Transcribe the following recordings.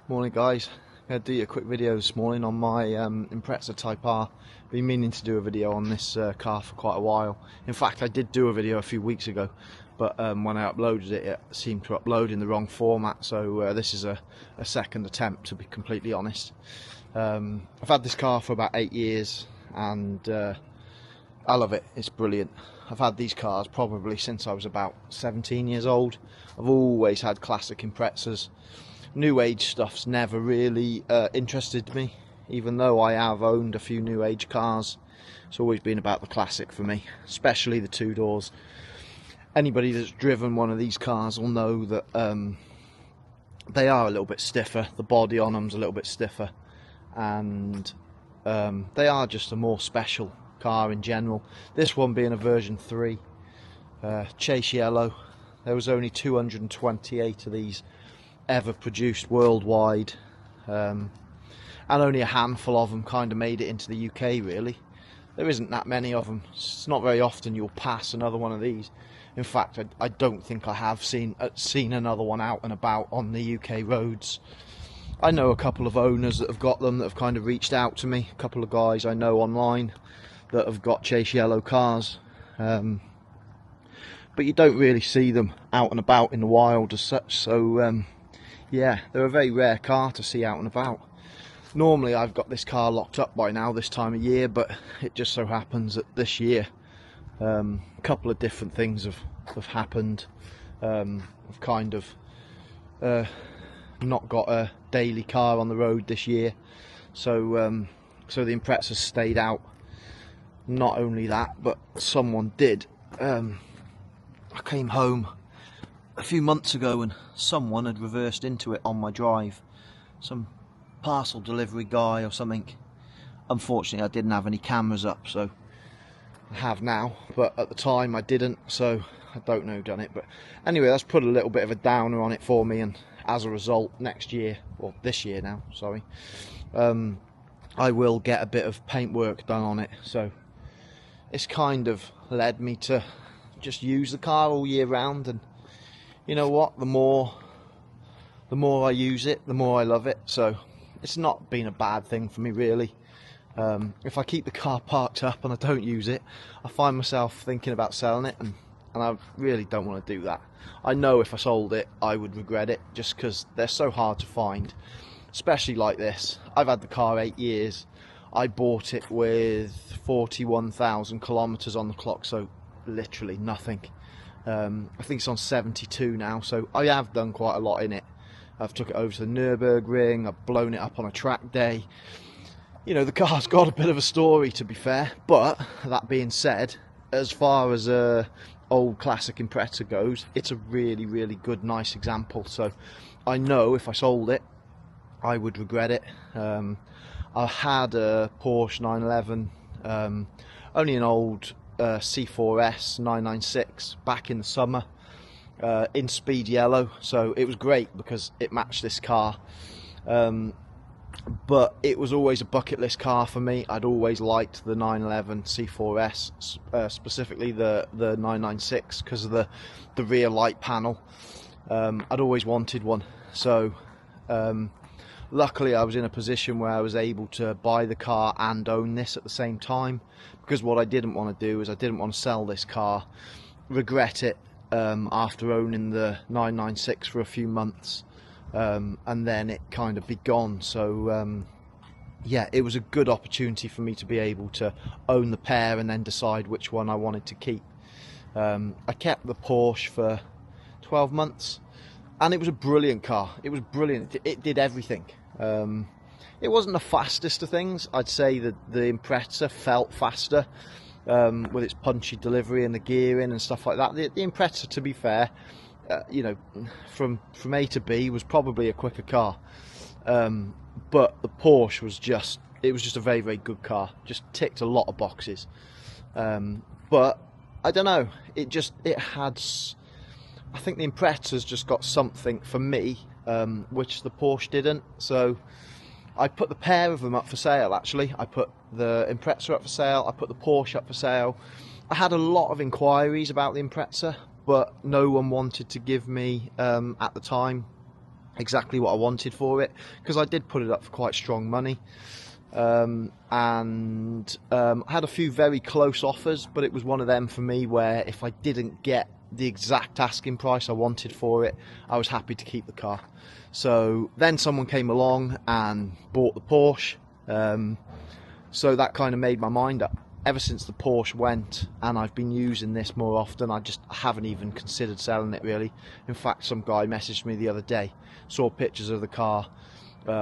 Morning guys, I'm going to do you a quick video this morning on my Impreza Type R. Been meaning to do a video on this car for quite a while. In fact, I did do a video a few weeks ago, but when I uploaded it, it seemed to upload in the wrong format, so this is a second attempt, to be completely honest. I've had this car for about 8 years and I love it. It's brilliant. I've had these cars probably since I was about 17 years old. I've always had classic Imprezas. New age stuff's never really interested me, even though I have owned a few new age cars. It's always been about the classic for me, especially the two doors. Anybody that's driven one of these cars will know that they are a little bit stiffer. The body on them's a little bit stiffer, and they are just a more special car in general. This one being a version 3, chase yellow. There was only 228 of these ever produced worldwide, and only a handful of them kind of made it into the UK. Really, there isn't that many of them. It's not very often you'll pass another one of these. In fact, I don't think I have seen another one out and about on the UK roads. I know a couple of owners that have got them, that have kind of reached out to me. A couple of guys I know online that have got chase yellow cars, but you don't really see them out and about in the wild as such. So yeah, they're a very rare car to see out and about. Normally I've got this car locked up by now this time of year, but it just so happens that this year a couple of different things have happened. I've kind of not got a daily car on the road this year, so so the Impreza's stayed out. Not only that, but someone did. I came home a few months ago and someone had reversed into it on my drive. Some parcel delivery guy or something. Unfortunately I didn't have any cameras up, so I have now, but at the time I didn't, so I don't know who done it. But anyway, that's put a little bit of a downer on it for me, and as a result, next year, or this year now, sorry, I will get a bit of paintwork done on it. So it's kind of led me to just use the car all year round, and you know what, the more I use it, the more I love it. So it's not been a bad thing for me, really. If I keep the car parked up and I don't use it, I find myself thinking about selling it, and I really don't want to do that. I know if I sold it I would regret it, just because they're so hard to find, especially like this. I've had the car 8 years. I bought it with 41,000 kilometers on the clock, so literally nothing. I think it's on 72 now, so I have done quite a lot in it. I've took it over to the Nürburgring, I've blown it up on a track day. You know, the car's got a bit of a story, to be fair, but that being said, as far as old classic Impreza goes, it's a really, really good, nice example. So I know if I sold it, I would regret it. I had a Porsche 911, only an old C4S 996 back in the summer, in speed yellow, so it was great because it matched this car, but it was always a bucket list car for me. I'd always liked the 911 C4S, specifically the 996, because of the rear light panel. I'd always wanted one, so luckily I was in a position where I was able to buy the car and own this at the same time, because what I didn't want to do is I didn't want to sell this car, regret it after owning the 996 for a few months, and then it kind of be gone. So yeah, it was a good opportunity for me to be able to own the pair and then decide which one I wanted to keep. I kept the Porsche for 12 months and it was a brilliant car. It was brilliant. It did everything. It wasn't the fastest of things. I'd say that the Impreza felt faster, with its punchy delivery and the gearing and stuff like that. The Impreza, to be fair, you know, from A to B was probably a quicker car, but the Porsche was just a very, very good car. Just ticked a lot of boxes, but I don't know, it had, I think the Impreza's just got something for me, which the Porsche didn't. So I put the pair of them up for sale, actually. I put the Impreza up for sale, I put the Porsche up for sale. I had a lot of inquiries about the Impreza, but no one wanted to give me, at the time, exactly what I wanted for it, because I did put it up for quite strong money. I had a few very close offers, but it was one of them for me where if I didn't get the exact asking price I wanted for it, I was happy to keep the car. So then someone came along and bought the Porsche, so that kind of made my mind up. Ever since the Porsche went and I've been using this more often, I haven't even considered selling it really. In fact, some guy messaged me the other day, saw pictures of the car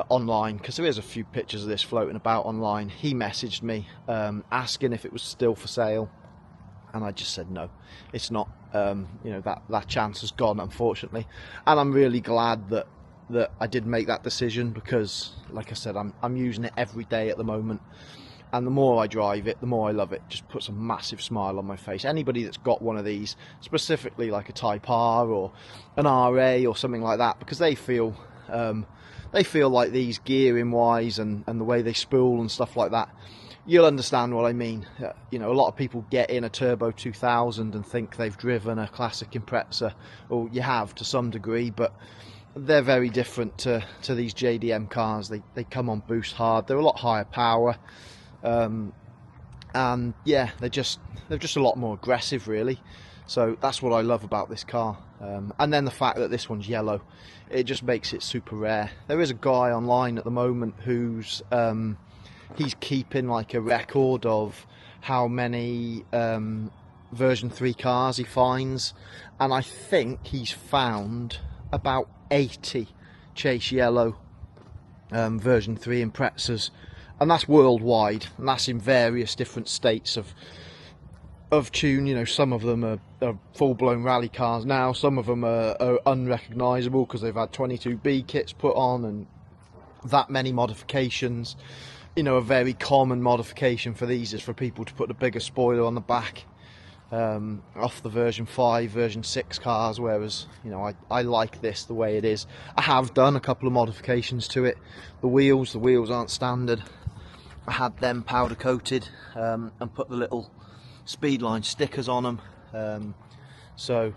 online, because there is a few pictures of this floating about online. He messaged me asking if it was still for sale, and I just said no, it's not. You know, that chance has gone, unfortunately, and I'm really glad that I did make that decision, because like I said, I'm using it every day at the moment, and the more I drive it, the more I love it. Just puts a massive smile on my face. Anybody that's got one of these, specifically like a Type R or an RA or something like that, because they feel like these gearing wise and the way they spool and stuff like that, you'll understand what I mean. You know, a lot of people get in a Turbo 2000 and think they've driven a classic Impreza, or you have to some degree, but they're very different to these JDM cars. They come on boost hard, they're a lot higher power, and yeah, they're just a lot more aggressive really. So that's what I love about this car. And then the fact that this one's yellow, it just makes it super rare. There is a guy online at the moment who's he's keeping like a record of how many version 3 cars he finds, and I think he's found about 80 chase yellow version 3 Imprezas, and that's worldwide, and that's in various different states of tune. You know, some of them are full-blown rally cars now, some of them are unrecognisable because they've had 22B kits put on and that many modifications. You know, a very common modification for these is for people to put a bigger spoiler on the back off the version 5, version 6 cars, whereas, you know, I like this the way it is. I have done a couple of modifications to it. The wheels aren't standard. I had them powder coated and put the little Speedline stickers on them, so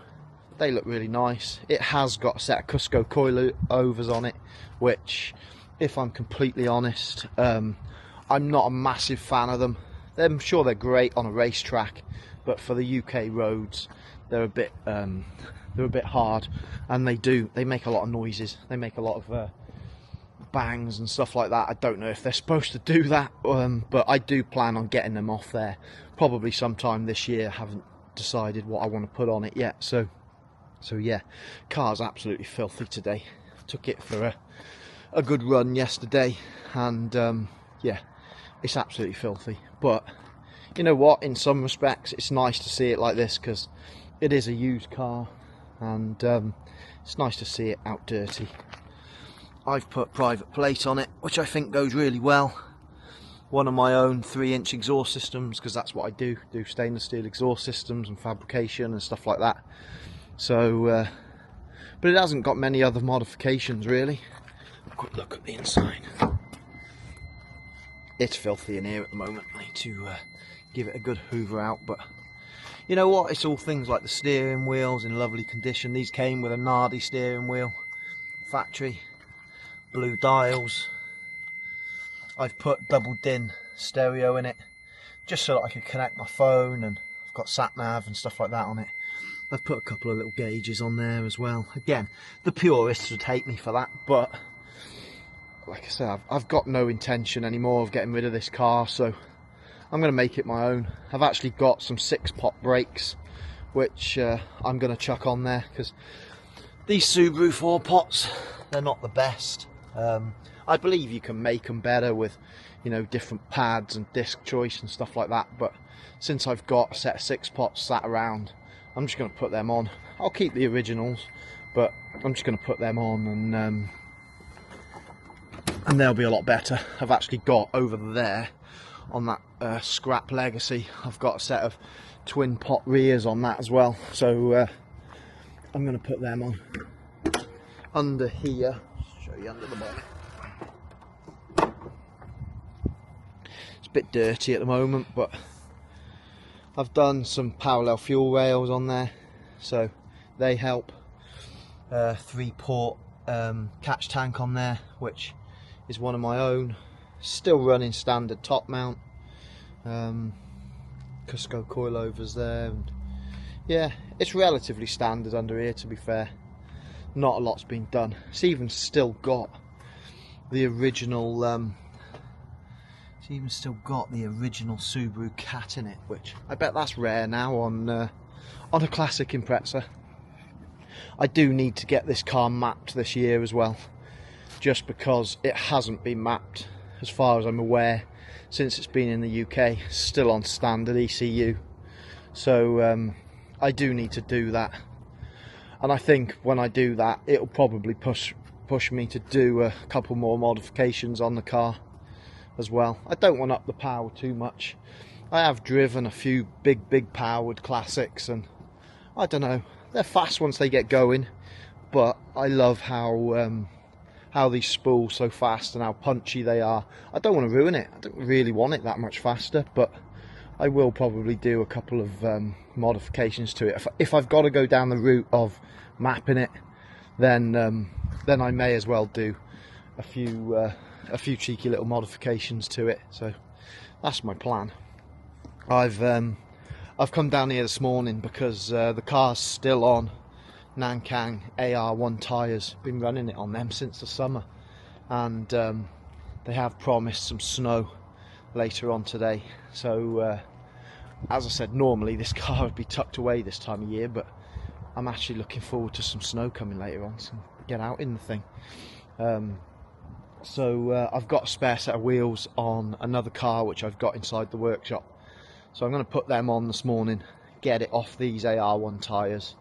they look really nice. It has got a set of Cusco coilovers on it, which, if I'm completely honest, I'm not a massive fan of them. I'm sure they're great on a racetrack, but for the UK roads, they're a bit hard, and they make a lot of noises. They make a lot of bangs and stuff like that. I don't know if they're supposed to do that, but I do plan on getting them off there probably sometime this year. I haven't decided what I want to put on it yet, so yeah, car's absolutely filthy today. Took it for a good run yesterday, and yeah, it's absolutely filthy. But you know what, in some respects it's nice to see it like this, because it is a used car, and it's nice to see it out dirty. I've put private plate on it, which I think goes really well. One of my own 3-inch exhaust systems, because that's what I do stainless steel exhaust systems and fabrication and stuff like that. So but it hasn't got many other modifications really. A quick look at the inside. It's filthy in here at the moment. I need to give it a good hoover out, but you know what, it's all things like the steering wheel's in lovely condition. These came with a Nardi steering wheel, factory, blue dials. I've put double din stereo in it just so that I could connect my phone, and I've got sat nav and stuff like that on it. I've put a couple of little gauges on there as well. Again, the purists would hate me for that, but like I said, I've got no intention anymore of getting rid of this car, so I'm going to make it my own. I've actually got some 6-pot brakes, which I'm going to chuck on there, because these Subaru 4-pots, they're not the best. I believe you can make them better with, you know, different pads and disc choice and stuff like that, but since I've got a set of 6-pots sat around, I'm just going to put them on. I'll keep the originals, but I'm just going to put them on, and they'll be a lot better. I've actually got over there on that scrap Legacy, I've got a set of twin pot rears on that as well, so I'm going to put them on. Under here, show you under the bonnet. It's a bit dirty at the moment, but I've done some parallel fuel rails on there, so they help. 3-port catch tank on there, which is one of my own, still running standard top mount. Cusco coilovers there, and yeah, it's relatively standard under here, to be fair. Not a lot's been done. It's even still got the original Subaru Cat in it, which I bet that's rare now on a classic Impreza. I do need to get this car mapped this year as well, just because it hasn't been mapped as far as I'm aware since it's been in the UK. Still on standard ECU, so I do need to do that, and I think when I do that it'll probably push me to do a couple more modifications on the car as well. I don't want to up the power too much. I have driven a few big powered classics, and I don't know, they're fast once they get going, but I love how these spool so fast and how punchy they are. I don't want to ruin it. I don't really want it that much faster, but I will probably do a couple of modifications to it. If I've got to go down the route of mapping it, then I may as well do a few cheeky little modifications to it. So that's my plan. I've come down here this morning because the car's still on Nankang AR1 tyres. Been running it on them since the summer, and they have promised some snow later on today. So as I said, normally this car would be tucked away this time of year, but I'm actually looking forward to some snow coming later on, so get out in the thing. So I've got a spare set of wheels on another car which I've got inside the workshop, so I'm going to put them on this morning, get it off these AR1 tyres,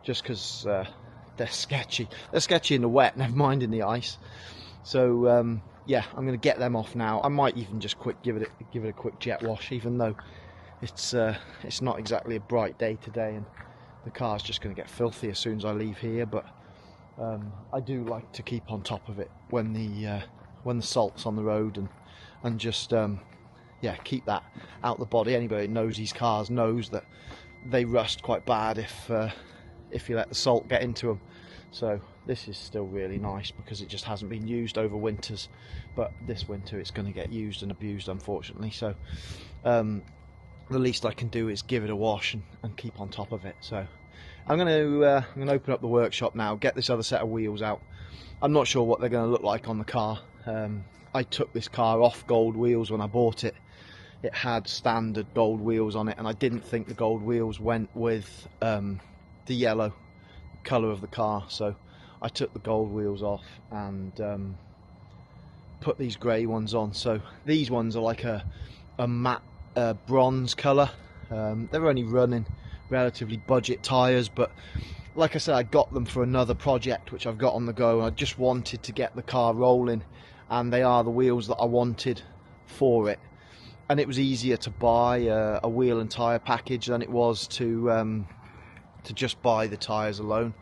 just because they're sketchy. They're sketchy in the wet, never mind in the ice. So yeah, I'm going to get them off now. I might even just give it a quick jet wash, even though it's not exactly a bright day today, and the car's just going to get filthy as soon as I leave here. But I do like to keep on top of it when the salt's on the road, and just yeah, keep that out the body. Anybody who knows these cars knows that they rust quite bad if you let the salt get into them. So this is still really nice because it just hasn't been used over winters, but this winter it's going to get used and abused, unfortunately. So the least I can do is give it a wash and keep on top of it. So I'm going to open up the workshop now, get this other set of wheels out. I'm not sure what they're going to look like on the car. I took this car off gold wheels when I bought it. It had standard gold wheels on it, and I didn't think the gold wheels went with the yellow colour of the car, so I took the gold wheels off and put these grey ones on. So these ones are like a matte bronze colour. They're only running relatively budget tyres, but like I said, I got them for another project which I've got on the go. I just wanted to get the car rolling, and they are the wheels that I wanted for it. And it was easier to buy a wheel and tyre package than it was to just buy the tyres alone.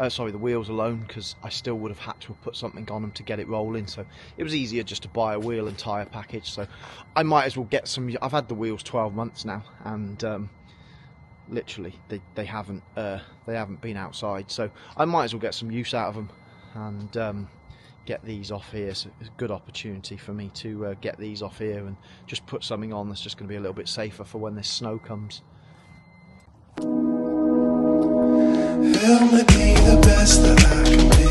Sorry, the wheels alone, because I still would have had to have put something on them to get it rolling. So it was easier just to buy a wheel and tyre package. So I might as well get some. I've had the wheels 12 months now, and literally they haven't been outside. So I might as well get some use out of them and get these off here. So it's a good opportunity for me to get these off here and just put something on that's just going to be a little bit safer for when this snow comes. Help me be the best that I can be.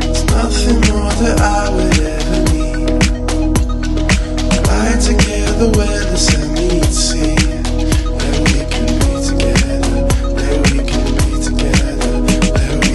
There's nothing more that I would ever need. I'd like to give the witness and me to see where we can be together, where we can be together, where we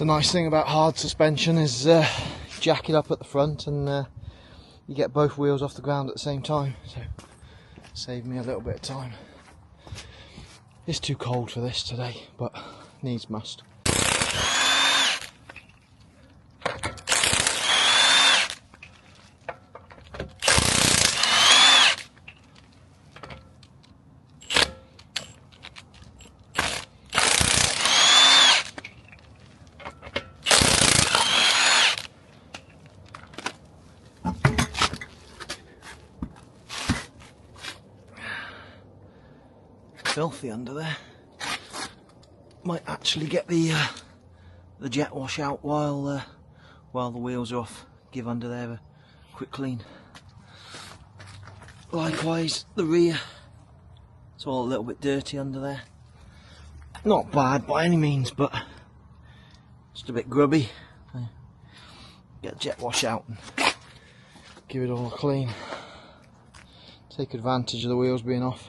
It's a nice thing about hard suspension is jack it up at the front and you get both wheels off the ground at the same time, so saved me a little bit of time. It's too cold for this today, but needs must. Filthy under there. Might actually get the jet wash out while the wheels are off. Give under there a quick clean. Likewise the rear. It's all a little bit dirty under there. Not bad by any means, but just a bit grubby. Get the jet wash out and give it all a clean. Take advantage of the wheels being off.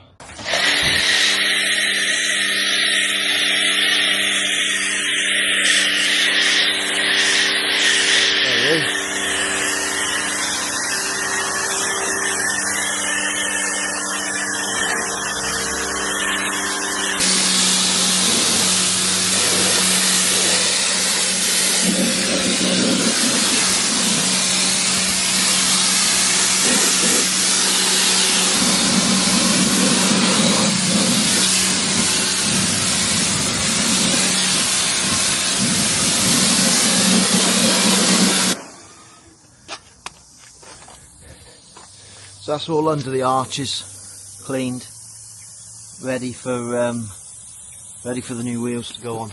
So that's all under the arches, cleaned, ready for the new wheels to go on.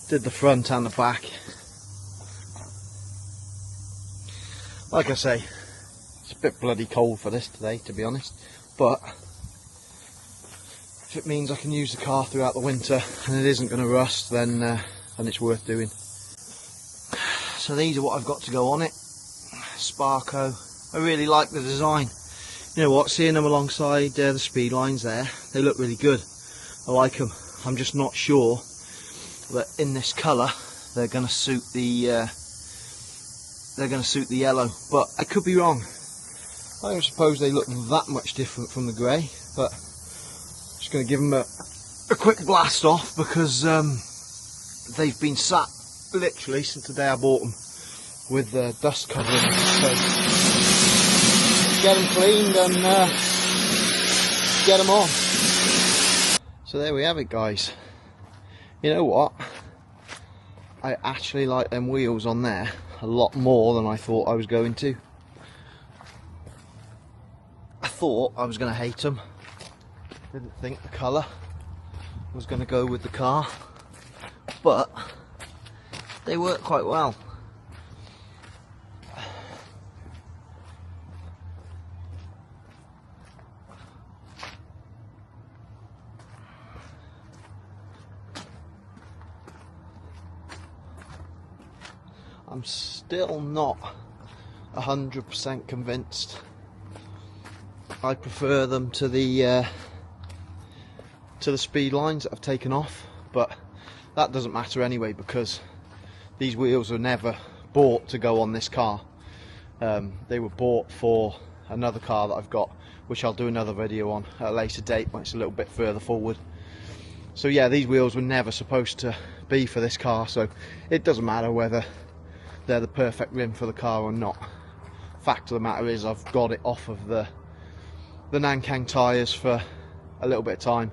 Did the front and the back. Like I say, it's a bit bloody cold for this today, to be honest, but if it means I can use the car throughout the winter and it isn't going to rust, then it's worth doing. So these are what I've got to go on it. Sparco. I really like the design. You know what, seeing them alongside the speed lines there, they look really good. I like them. I'm just not sure that in this colour they're going to suit the yellow, but I could be wrong. I don't suppose they look that much different from the grey, but I'm just going to give them a quick blast off because they've been sat literally since the day I bought them with dust covering them. So get them cleaned and get them on. So there we have it, guys. You know what? I actually like them wheels on there a lot more than I thought I was going to. I thought I was going to hate them. Didn't think the colour was going to go with the car, but they work quite well. I'm still not 100% convinced. I prefer them to the speed lines that I've taken off, but that doesn't matter anyway because these wheels were never bought to go on this car. They were bought for another car that I've got, which I'll do another video on at a later date when it's a little bit further forward. So yeah, these wheels were never supposed to be for this car, so it doesn't matter whether they're the perfect rim for the car or not. Fact of the matter is I've got it off of the Nankang tyres for a little bit of time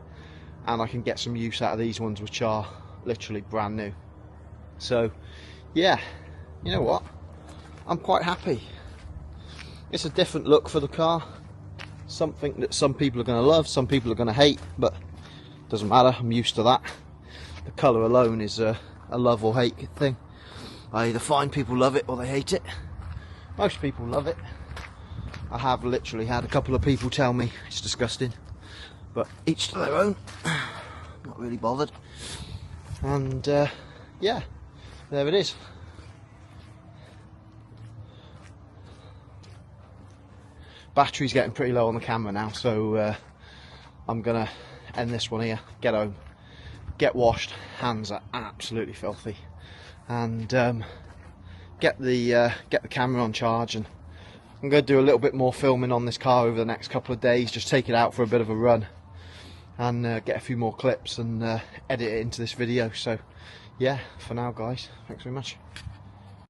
and I can get some use out of these ones, which are literally brand new. So yeah, you know what, I'm quite happy. It's a different look for the car, something that some people are going to love, some people are going to hate, but it doesn't matter, I'm used to that. The colour alone is a love or hate thing. I either find people love it or they hate it. Most people love it. I have literally had a couple of people tell me it's disgusting, but each to their own. Not really bothered. And yeah, there it is. Battery's getting pretty low on the camera now, so I'm gonna end this one here, get home, get washed. Hands are absolutely filthy. and get the camera on charge, and I'm going to do a little bit more filming on this car over the next couple of days. Just take it out for a bit of a run and get a few more clips and edit it into this video. So yeah, for now guys, thanks very much.